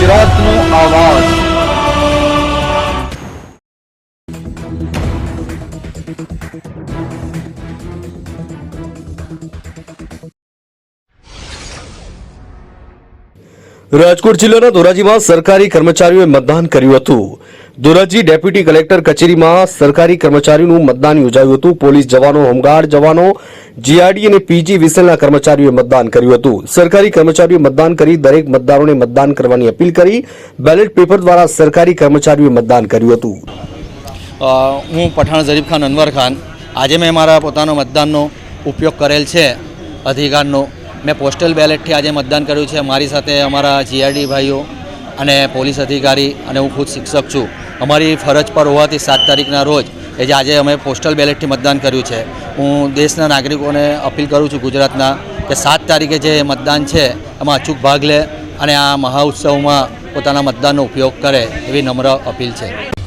ગુજરાતનો આવાજ। રાજકોટ જિલ્લાના ધોરાજીમાં સરકારી કર્મચારીઓએ મતદાન કર્યું હતું। ધોરાજી ડેપ્યુટી કલેક્ટર કચેરીમાં સરકારી કર્મચારીઓનું મતદાન યોજાયું હતું। પોલીસ જવાનો, હોમગાર્ડ જવાનો, જીઆરડી અને પીજી વિસેલના કર્મચારીઓએ મતદાન કર્યું હતું। સરકારી કર્મચારીઓએ મતદાન કરી દરેક મતદારોને મતદાન કરવાની અપીલ કરી। બેલેટ પેપર દ્વારા સરકારી કર્મચારીઓએ મતદાન કર્યું હતું। હું પઠાણ ઝરીફ ખાન અનવર ખાન આજે મેં મારા પોતાનો મતદાનનો ઉપયોગ કરેલ છે અધિકારનો। મેં પોસ્ટલ બેલેટથી આજે મતદાન કર્યું છે। મારી સાથે અમારા જીઆરડી ભાઈઓ અને પોલીસ અધિકારી અને હું ખુદ શિક્ષક છું। અમારી ફરજ પર હોવાથી 7 તારીખના રોજ જે આજે અમે પોસ્ટલ બેલેટથી મતદાન કર્યું છે। હું દેશના નાગરિકોને અપીલ કરું છું ગુજરાતના કે 7 તારીખે જે મતદાન છે એમાં અચૂક ભાગ લે અને આ મહા ઉત્સવમાં પોતાના મતદાનનો ઉપયોગ કરે એવી નમ્ર અપીલ છે।